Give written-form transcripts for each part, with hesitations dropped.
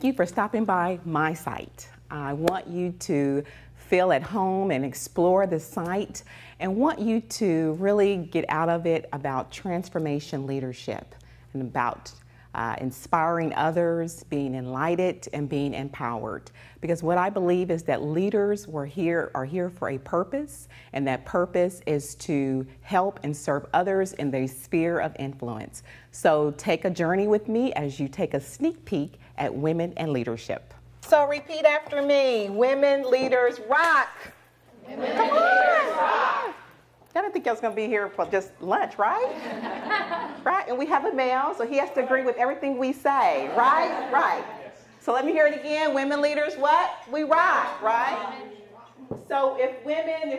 thank you for stopping by my site. I want you to feel at home and explore the site, and want you to really get out of it about transformation leadership and about inspiring others, being enlightened, and being empowered. Because what I believe is that leaders are here for a purpose, and that purpose is to help and serve others in their sphere of influence. So take a journey with me as you take a sneak peek at women and leadership. So repeat after me. Women leaders rock. Women leaders rock. I didn't think I was going to be here for just lunch, right? Right? And we have a male, so he has to agree with everything we say, right? Right. So let me hear it again. Women leaders what? We rock, right? So if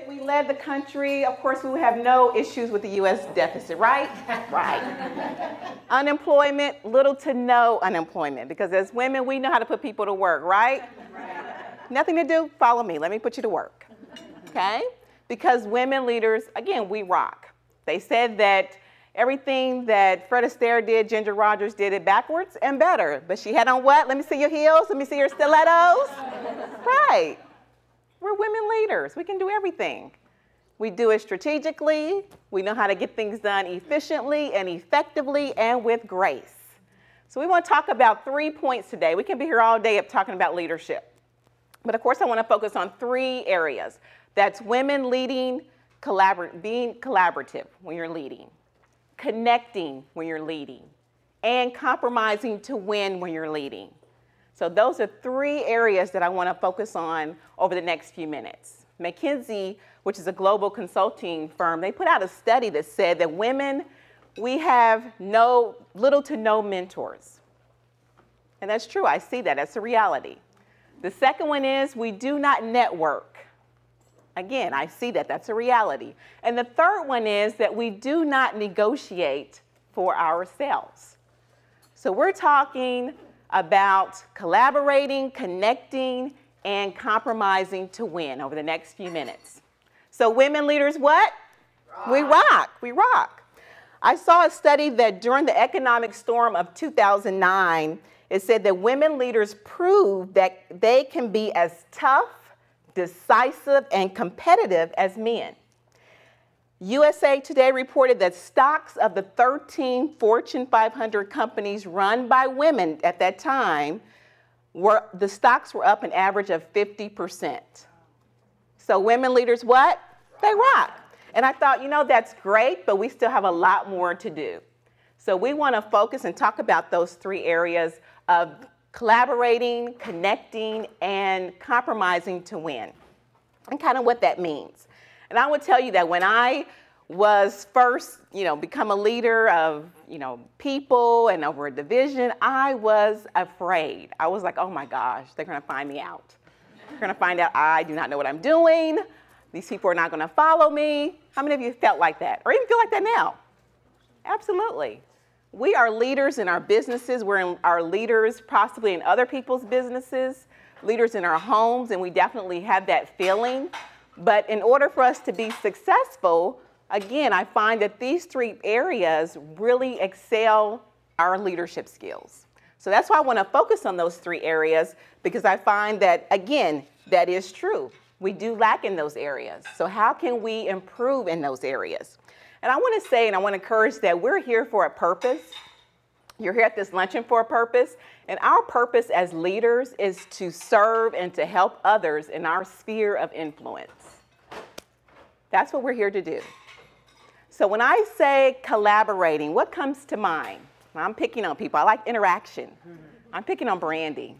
we led the country, of course we would have no issues with the U.S. deficit, right? Right. Unemployment, little to no unemployment, because as women, we know how to put people to work, right? Nothing to do, follow me. Let me put you to work, okay? Because women leaders, again, we rock. They said that everything that Fred Astaire did, Ginger Rogers did it backwards and better. But she had on what? Let me see your heels. Let me see your stilettos. Right. We're women leaders. We can do everything. We do it strategically. We know how to get things done efficiently and effectively and with grace. So we want to talk about 3 points today. We can be here all day talking about leadership. But of course, I want to focus on 3 areas. That's women leading, being collaborative when you're leading, connecting when you're leading, and compromising to win when you're leading. So those are 3 areas that I want to focus on over the next few minutes. McKinsey, which is a global consulting firm, they put out a study that said that women, we have little to no mentors. And that's true. I see that. That's a reality. The second one is we do not network. Again, I see that. That's a reality. And the third one is that we do not negotiate for ourselves. So we're talking about collaborating, connecting, and compromising to win over the next few minutes. So women leaders what? Rock. We rock. We rock. I saw a study that during the economic storm of 2009, it said that women leaders proved that they can be as tough, decisive, and competitive as men. USA Today reported that stocks of the 13 Fortune 500 companies run by women at that time, the stocks were up an average of 50%. So women leaders what? They rock. And I thought, that's great, but we still have a lot more to do. So we want to focus and talk about those 3 areas of collaborating, connecting, and compromising to win, and kind of what that means. And I would tell you that when I was first, become a leader of, people and over a division, I was afraid. I was like, oh my gosh, they're going to find me out. They're going to find out I do not know what I'm doing. These people are not going to follow me. How many of you felt like that, or even feel like that now? Absolutely. We are leaders in our businesses. We're leaders possibly in other people's businesses, leaders in our homes, and we definitely have that feeling. But in order for us to be successful, again, I find that these 3 areas really excel our leadership skills. So that's why I want to focus on those 3 areas, because I find that, again, that is true. We do lack in those areas. So how can we improve in those areas? And I want to say, and I want to encourage that we're here for a purpose. You're here at this luncheon for a purpose. And our purpose as leaders is to serve and to help others in our sphere of influence. That's what we're here to do. So when I say collaborating, what comes to mind? I'm picking on people. I like interaction. I'm picking on Brandy.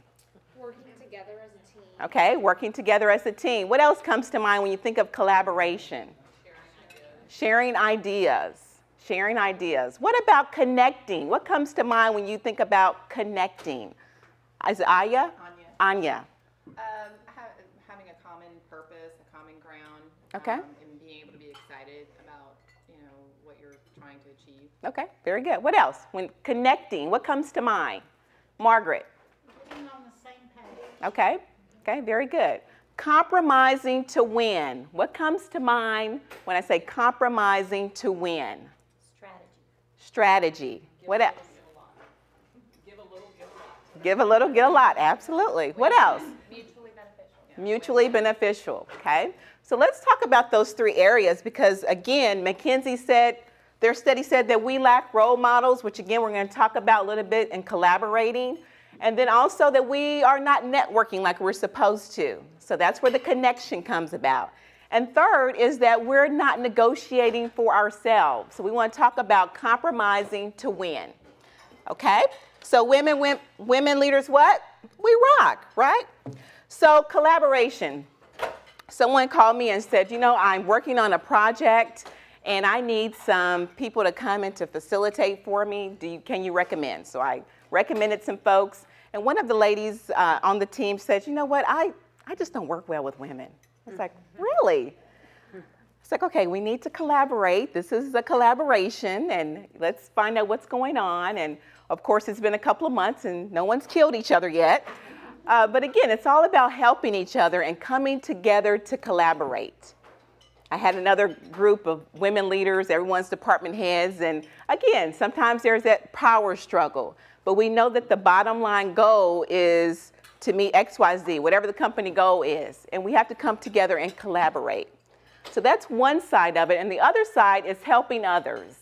Working together as a team. Okay, working together as a team. What else comes to mind when you think of collaboration? Sharing ideas. Sharing ideas. What about connecting? What comes to mind when you think about connecting? Is it Aya? Anya. Having a common purpose, a common ground. Okay. And being able to be excited about, what you're trying to achieve. Okay, very good. What else? When connecting, what comes to mind? Margaret. Being on the same page. Okay. Okay, very good. Compromising to win. What comes to mind when I say compromising to win? Strategy. Strategy. What else? Give a little, give a lot. Give a little, get a lot, absolutely. What else? Mutually beneficial. Mutually beneficial, okay? So let's talk about those 3 areas because, again, McKinsey said, their study said that we lack role models, which, again, we're going to talk about a little bit in collaborating. And then also that we are not networking like we're supposed to. So that's where the connection comes about. And third is that we're not negotiating for ourselves. So we want to talk about compromising to win. Okay? So women leaders what? We rock, right? So collaboration. Someone called me and said, you know, I'm working on a project and I need some people to come in to facilitate for me. Can you recommend? So I recommended some folks. And one of the ladies on the team said, you know what, I just don't work well with women. I was like, really? It's like, okay, we need to collaborate. This is a collaboration, and let's find out what's going on. And of course, it's been a couple of months, and no one's killed each other yet. But again, it's all about helping each other and coming together to collaborate. I had another group of women leaders, everyone's department heads, and again, sometimes there's that power struggle. But we know that the bottom line goal is to meet XYZ, whatever the company goal is. And we have to come together and collaborate. So that's one side of it. And the other side is helping others.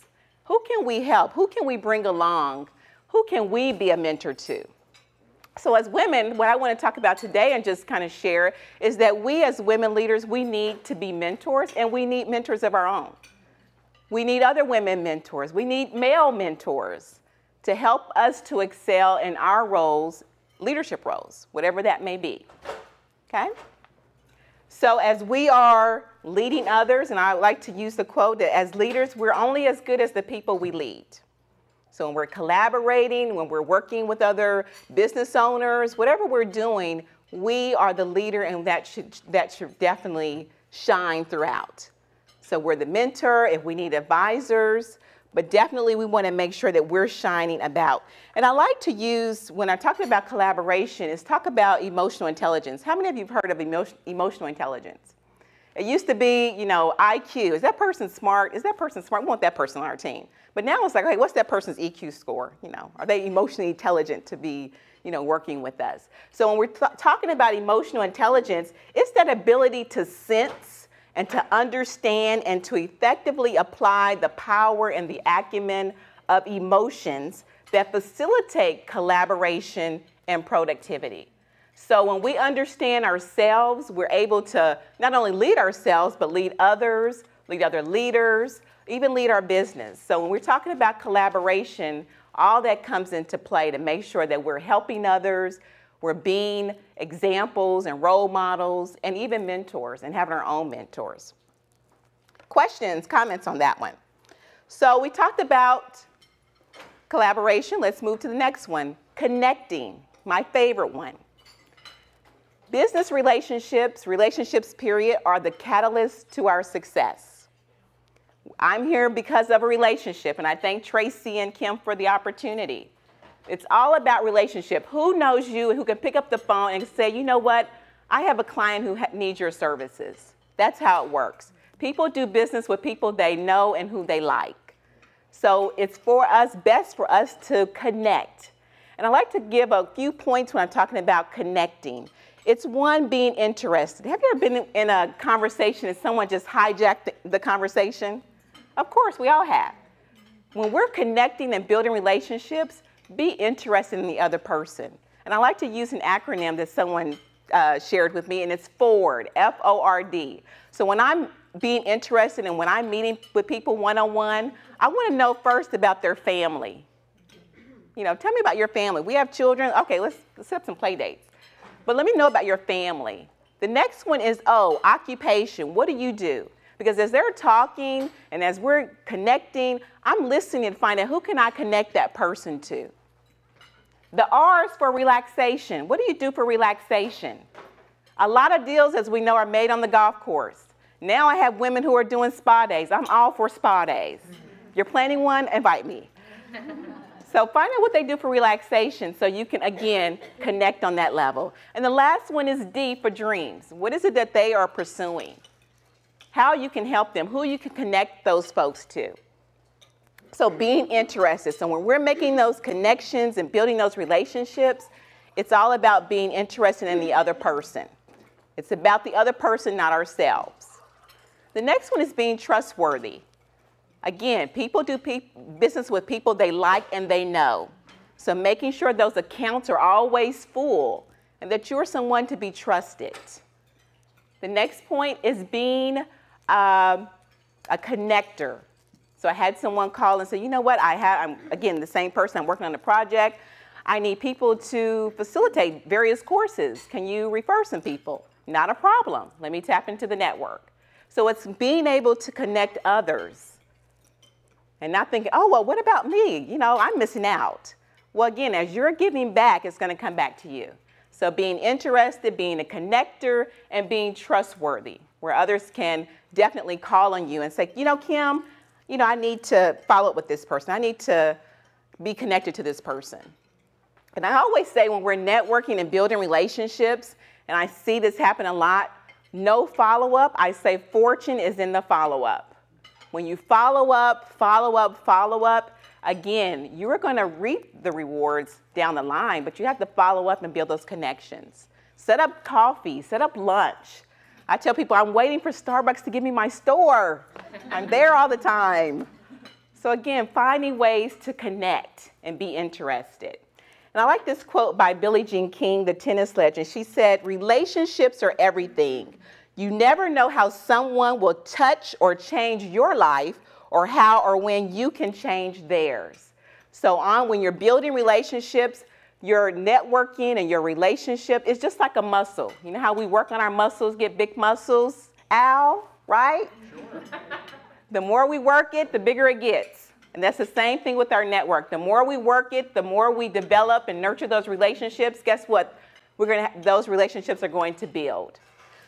Who can we help? Who can we bring along? Who can we be a mentor to? So as women, what I want to talk about today and just kind of share is that we as women leaders, we need to be mentors, and we need mentors of our own. We need other women mentors. We need male mentors to help us to excel in our roles, leadership roles, whatever that may be, okay? So as we are leading others, and I like to use the quote that as leaders, we're only as good as the people we lead. So when we're collaborating, when we're working with other business owners, whatever we're doing, we are the leader, and that should definitely shine throughout. So we're the mentor if we need advisors, but definitely we want to make sure that we're shining about. And I like to use, when I'm talking about collaboration, is talk about emotional intelligence. How many of you have heard of emotional intelligence? It used to be, you know, IQ. Is that person smart? Is that person smart? We want that person on our team. But now it's like, hey, what's that person's EQ score? You know, are they emotionally intelligent to be, you know, working with us? So when we're talking about emotional intelligence, it's that ability to sense and to understand and to effectively apply the power and the acumen of emotions that facilitate collaboration and productivity. So when we understand ourselves, we're able to not only lead ourselves, but lead others, lead other leaders, even lead our business. So when we're talking about collaboration, all that comes into play to make sure that we're helping others, we're being examples and role models, and even mentors, and having our own mentors. Questions, comments on that one? So we talked about collaboration. Let's move to the next one. Connecting, my favorite one. Business relationships period, are the catalyst to our success. I'm here because of a relationship, and I thank Tracy and Kim for the opportunity. It's all about relationship. Who knows you and who can pick up the phone and say, you know what, I have a client who needs your services. That's how it works. People do business with people they know and who they like. So it's best for us to connect. And I like to give a few points when I'm talking about connecting. It's one, being interested. Have you ever been in a conversation and someone just hijacked the conversation? Of course, we all have. When we're connecting and building relationships, be interested in the other person. And I like to use an acronym that someone shared with me, and it's FORD, F-O-R-D. So when I'm being interested and when I'm meeting with people one-on-one, I want to know first about their family. You know, tell me about your family. We have children. Okay, let's set up some play dates. But let me know about your family. The next one is, occupation. What do you do? Because as they're talking and as we're connecting, I'm listening to find out who can I connect that person to. The R is for relaxation. What do you do for relaxation? A lot of deals, as we know, are made on the golf course. Now I have women who are doing spa days. I'm all for spa days. If you're planning one, invite me. So find out what they do for relaxation so you can, again, connect on that level. And the last one is D for dreams. What is it that they are pursuing? How you can help them, who you can connect those folks to. So being interested. So when we're making those connections and building those relationships, It's all about being interested in the other person. It's about the other person, not ourselves. The next one is being trustworthy. Again, people do business with people they like and they know. So making sure those accounts are always full and that you're someone to be trusted. The next point is being a connector. So I had someone call and say, you know what, I'm again, the same person, I'm working on a project. I need people to facilitate various courses. Can you refer some people? Not a problem. Let me tap into the network. So it's being able to connect others and not thinking, oh, well, what about me? You know, I'm missing out. Well, again, as you're giving back, it's going to come back to you. So being interested, being a connector, and being trustworthy, where others can definitely call on you and say, you know, Kim, you know, I need to follow up with this person. I need to be connected to this person. And I always say when we're networking and building relationships, and I see this happen a lot, no follow-up, I say fortune is in the follow-up. When you follow up, again, you're going to reap the rewards down the line, but you have to follow up and build those connections. Set up coffee, set up lunch. I tell people I'm waiting for Starbucks to give me my store. I'm there all the time. So again, finding ways to connect and be interested. And I like this quote by Billie Jean King, the tennis legend. She said, relationships are everything. You never know how someone will touch or change your life or how or when you can change theirs. So when you're building relationships, your networking and your relationship is just like a muscle. You know how we work on our muscles, get big muscles, Al, right? Sure. The more we work it, the bigger it gets. And that's the same thing with our network. The more we work it, the more we develop and nurture those relationships, guess what? Those relationships are going to build.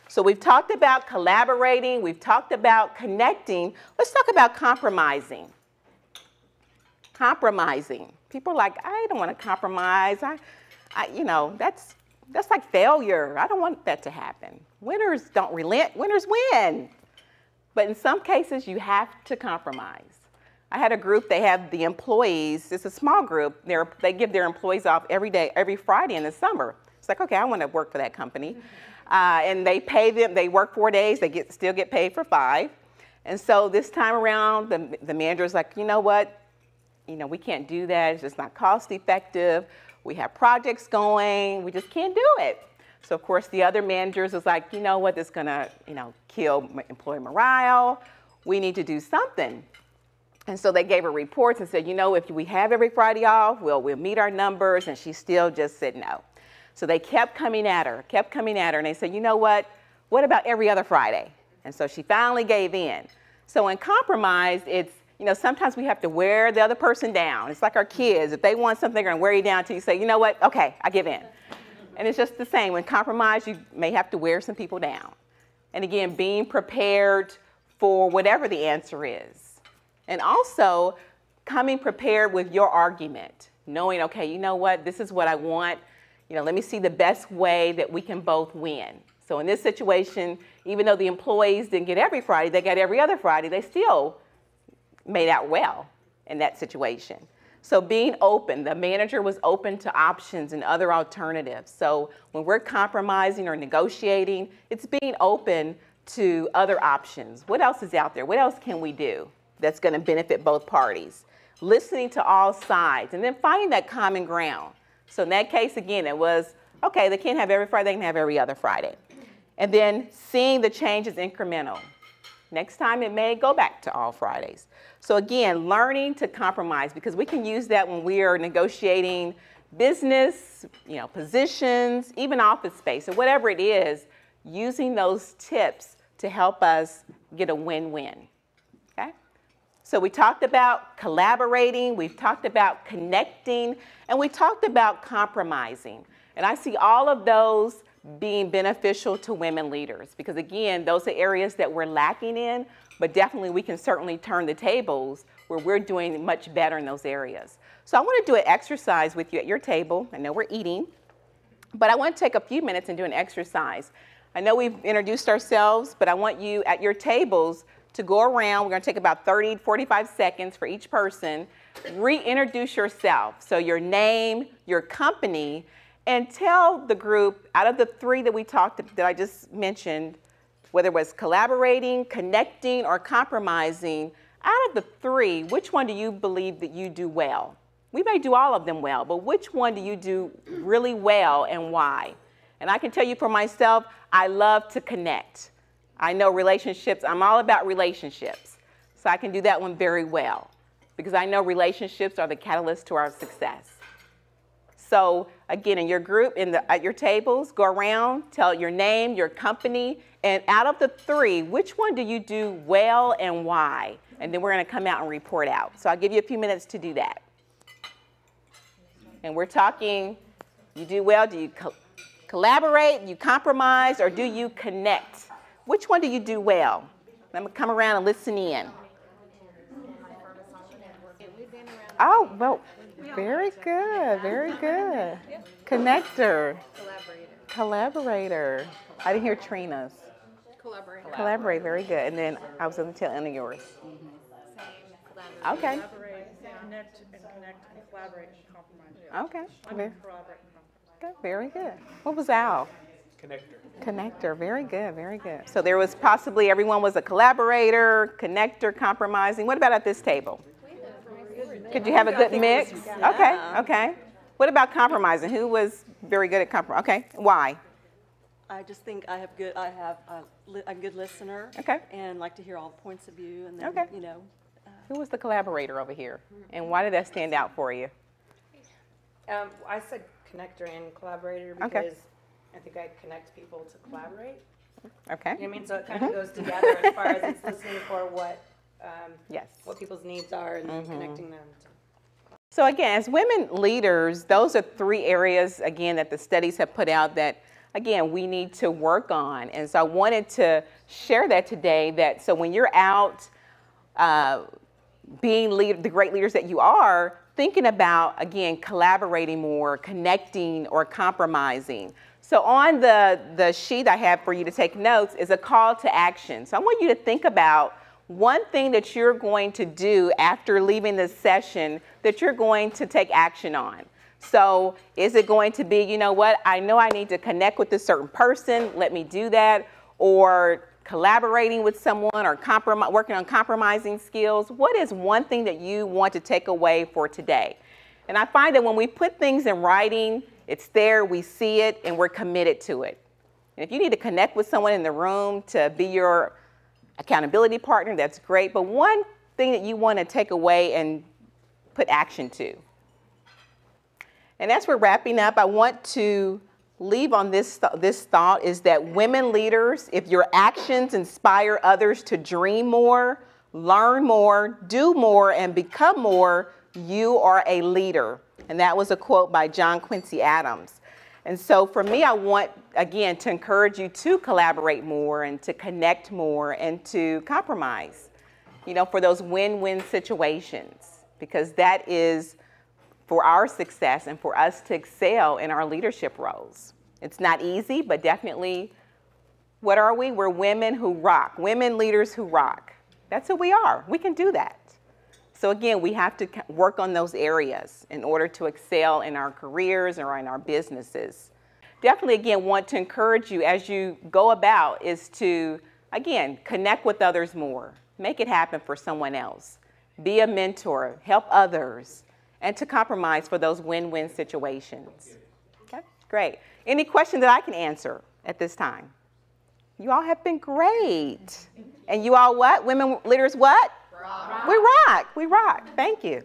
So we've talked about collaborating, we've talked about connecting. Let's talk about compromising. Compromising. People are like, I don't want to compromise. You know, that's like failure. I don't want that to happen. Winners don't relent, winners win. But in some cases, you have to compromise. I had a group, they have the employees, it's a small group, they give their employees off every day, every Friday in the summer. It's like, okay, I want to work for that company. And they pay them, they work 4 days, they still get paid for 5. And so this time around, the manager's like, you know what? You know, we can't do that, it's just not cost effective. We have projects going, we just can't do it. So of course the other managers was like, you know what, this is gonna, you know, kill employee morale. We need to do something. And so they gave her reports and said, you know, if we have every Friday off, we'll meet our numbers. And she still just said no. So they kept coming at her, and they said, you know what about every other Friday? And so she finally gave in. So in compromise, it's, you know, sometimes we have to wear the other person down. It's like our kids. If they want something, they're going to wear you down until you say, you know what, okay, I give in. And it's just the same. When compromise, you may have to wear some people down. And again, being prepared for whatever the answer is. And also coming prepared with your argument, knowing, okay, you know what, this is what I want. You know, let me see the best way that we can both win. So in this situation, even though the employees didn't get every Friday, they got every other Friday, they still made out well in that situation. So being open, the manager was open to options and other alternatives. So when we're compromising or negotiating, it's being open to other options. What else is out there? What else can we do that's going to benefit both parties? Listening to all sides and then finding that common ground. So in that case, again, it was, okay, they can't have every Friday, they can have every other Friday. And then seeing the change is incremental. Next time it may go back to all Fridays. So again, learning to compromise, because we can use that when we are negotiating business, you know, positions, even office space or whatever it is, using those tips to help us get a win-win. Okay? So we talked about collaborating, we've talked about connecting, and we talked about compromising. And I see all of those being beneficial to women leaders because, again, those are areas that we're lacking in, but definitely we can certainly turn the tables where we're doing much better in those areas. So I want to do an exercise with you at your table. I know we're eating, but I want to take a few minutes and do an exercise. I know we've introduced ourselves, but I want you at your tables to go around. We're going to take about 30 to 45 seconds for each person. Reintroduce yourself. So your name, your company, and tell the group, out of the three that that I just mentioned, whether it was collaborating, connecting, or compromising, out of the three, which one do you believe that you do well? We may do all of them well, but which one do you do really well and why? And I can tell you for myself, I love to connect. I know relationships, I'm all about relationships. So I can do that one very well because I know relationships are the catalyst to our success. So again, in your group, at your tables, go around, tell your name, your company, and out of the three, which one do you do well and why? And then we're going to come out and report out. So I'll give you a few minutes to do that. And we're talking, you do well, do you collaborate, you compromise, or do you connect? Which one do you do well? I'm going to come around and listen in. Oh, well, very good, very good. Connector. Collaborator. I didn't hear Trina's. Collaborate, very good. And then I was going to tell Anna yours. Okay. Connect and collaborate and compromise. Okay. Collaborate and compromise. Good, very good. What was Al? Connector. Connector, very good, very good. So there was possibly everyone was a collaborator, connector, compromising. What about at this table? Could you have a good mix? Okay, okay. What about compromising? Who was very good at compromising? Okay, why? I just think I'm a good listener. Okay. And like to hear all points of view, and then Okay. Who was the collaborator over here? And why did that stand out for you? I said connector and collaborator because Okay. I think I connect people to collaborate. Okay. You know what I mean? So it kind of goes together as far as it's listening for what Yes. what people's needs are and then connecting them to. So again, as women leaders, those are three areas, again, that the studies have put out that, again, we need to work on. And so I wanted to share that today, so when you're out being the great leaders that you are, thinking about, again, collaborating more, connecting, or compromising. So on the sheet I have for you to take notes is a call to action. So I want you to think about one thing that you're going to do after leaving this session that you're going to take action on. So is it going to be, you know what, I know I need to connect with this certain person, let me do that, or collaborating with someone, or working on compromising skills? What is one thing that you want to take away for today? And I find that when we put things in writing, it's there, we see it, and we're committed to it. And if you need to connect with someone in the room to be your accountability partner, that's great. But one thing that you want to take away and put action to. And as we're wrapping up, I want to leave on this thought is that women leaders, if your actions inspire others to dream more, learn more, do more, and become more, you are a leader. And that was a quote by John Quincy Adams. And so for me, I want, again, to encourage you to collaborate more and to connect more and to compromise, for those win-win situations, because that is for our success and for us to excel in our leadership roles. It's not easy, but definitely, what are we? We're women who rock, women leaders who rock. That's who we are. We can do that. So again, we have to work on those areas in order to excel in our careers or in our businesses. Definitely, again, want to encourage you as you go about is to, again, connect with others more. Make it happen for someone else. Be a mentor, help others, and to compromise for those win-win situations. Okay, great. Any questions that I can answer at this time? You all have been great. And you all what? Women leaders what? Rock. We rock. We rock. Thank you.